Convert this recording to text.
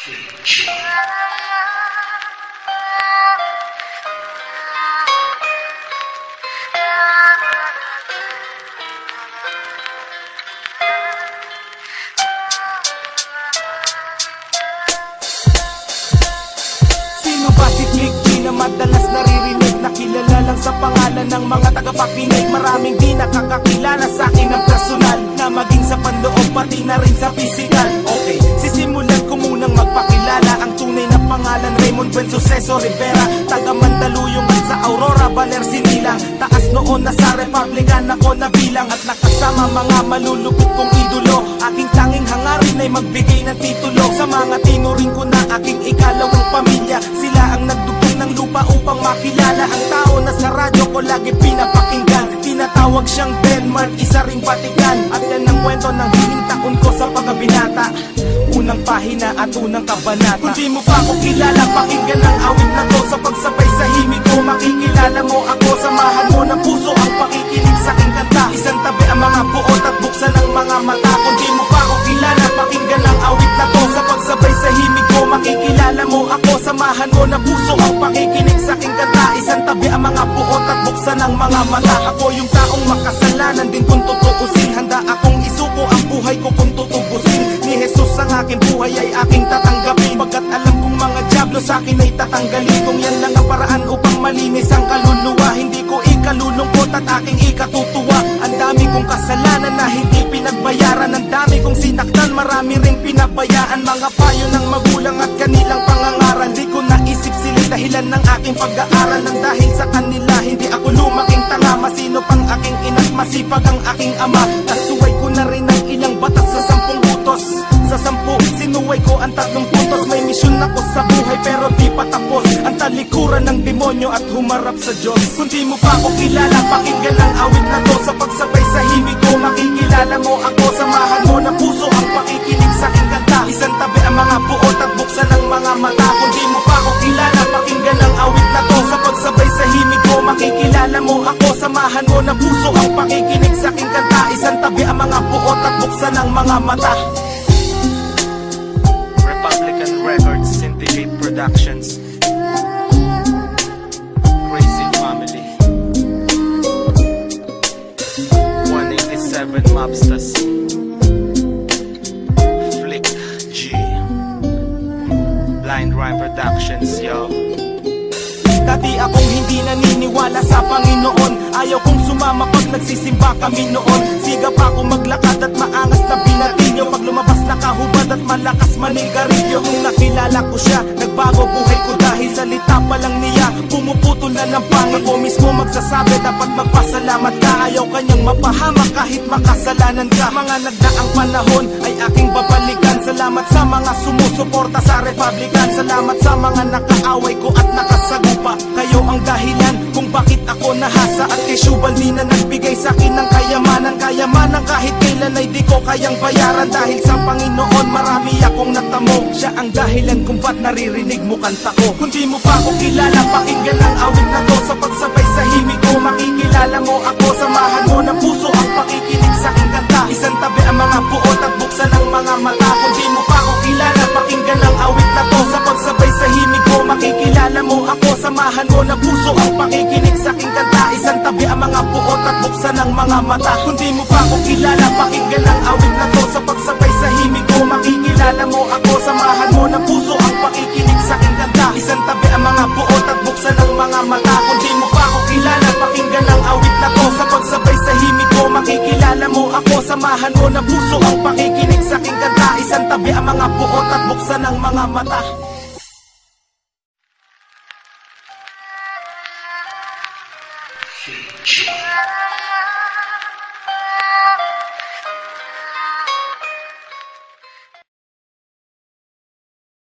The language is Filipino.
Sino ba si Click G na madalas naririnig na kilala lang sa pangalan ng mga tagapakinig? Maraming di nakakakilala sa akin ng personal, na maging sa panloob pati na rin sa physical. Okay, sisimulan ko munang magpakilala. Ang tunay na pangalan Raymond Buen Suceso Rivera, taga Mandaluyong at sa Aurora, Baler, Sinilang. Taas noon na sa Republican ako nabilang, at nakasama mga malulupit kong idolo. Aking tanging hangarin ay magbigay ng titulo sa mga tinuring ko na aking ikalawang pamilya. Sila ang nagdugtong ng lupa upang makilala ang tao na sa radyo ko lagi pinapakinggan. Tinatawag siyang Denmark, isa ring Vatican. At yan ang kwento ng hiling taon ko sa pagkabinata, unang pahina at unang kabanata. Kung di mo pa ako kilala, pakinggan ang awit na to. Sa pagsabay sa himig ko, makikilala mo ako. Samahan mo ng puso ang pakikinig sa aking kanta. Isang tabi ang mga buot at buksan ang mga mata. Kung di mo pa ako kilala, pakinggan ang awit na to. Sa pagsabay sa himig ko, makikilala mo ako. Samahan mo ng puso ang pakikinig sa aking kanta. Isang tabi ang mga buot at buksan ang mga mata. Ako yung taong makasalanan din kung tutuusin. Handa akong isuko ang buhay ko kung tutubusin. Ni Jesus ang aking buhay ay aking tatanggapin, pagkat alam kong mga diablo sa akin ay tatanggalin. Kung yan lang ang paraan upang malinis ang kaluluwa, hindi ko ikalulungkot at aking ikatutuwa. Ang dami kong kasalanan na hindi pinagbayaran, ang dami kong sinaktan, marami ring pinabayaan. Mga payo ng magulang at kanilang pangangaral, di ko naisip sila dahilan ng aking pag-aaral. Nang dahil sa kanila hindi ako lumaking tanga, masino pang aking ina't masipag ang aking ama. Nasuway ko na rin ang ilang batas sa 10 utos. Sa 10, sinuway ko ang 3 puntos. May misyon ako sa buhay pero di pa tapos, ang talikuran ng demonyo at humarap sa Diyos. Kung di mo pa ako kilala, pakinggan ang awit na to. Sa pagsabay sa himig ko, makikilala mo ako. Samahan mo ng puso ang pakikinig sa aking kanta. Isang tabi ang mga buot at buksan ang mga mata. Kung di mo pa ako kilala, pakinggan ang awit na to. Sa pagsabay sa himig ko, makikilala mo ako. Samahan mo ng puso ang pakikinig sa aking kanta. Isang tabi ang mga buot at buksan ang mga mata. Republican Records, Syndicate Productions, Crazy Family, 187 Mobsters, Flick G, Blind Rhyme Productions, yo. Dati akong hindi naniniwala sa Panginoon, ayaw kong sumama pag nagsisimba kami noon. Siga pa akong maglakad at maangas na binatilyo, pag lumabas nakahubad at malakas manigarilyo. Nung nakilala ko siya, nagbago buhay ko dahil salita pa lang niya pumuputol na ng pangil. Ako mismo magsasabi dapat magpasalamat ka, ayaw kanyang mapahamak kahit makasalanan ka. Mga nagdaang panahon ay aking babalikan. Salamat sa mga sumusuporta sa Republican, salamat sa mga nakaaway ko at nakasagupa. Kayo ang dahilan kung bakit ako nahasa, at kay Shubaldi na nagbigay sa akin ng kayamanan. Kayamanan kahit kailan ay di ko kayang bayaran. Dahil sa Panginoon marami akong natamo, siya ang dahilan kung ba't naririnig mo kanta ko. Kung di mo pa ako kilala, pakinggan ang awit na to. Sa pagsabay sa himig ko, makikilala mo ako. Samahan mo ng puso ang pakikinig sa aking kanta. Isang tabi ang mga buot at buksan ang mga mata. Kung di mo pa ako kilala, pakinggan ang awit na to. Sa pagsabay sa himig ko, makikilala mo ako. Samahan mo ng puso ang pakikinig sa aking kanta. Isang tabi ang mga buot at buksan ang mga mata. Kung di mo pa ako kilala, pakinggan ang awit na to. Sa pagsabay sa himig ko, makikilala mo ako. Samahan mo ng puso ang pakikinig sa aking kanta. Isang tabi ang mga buot at buksan ang mga mata. Kung di mo pa ako kilala, pakinggan ang awit na to. Sa pagsabay sa himig ko, makikilala mo ako. Samahan mo ng puso ang pakikinig sa aking kanta. Isang tabi ang mga buot at buksan ang mga mata. Shit.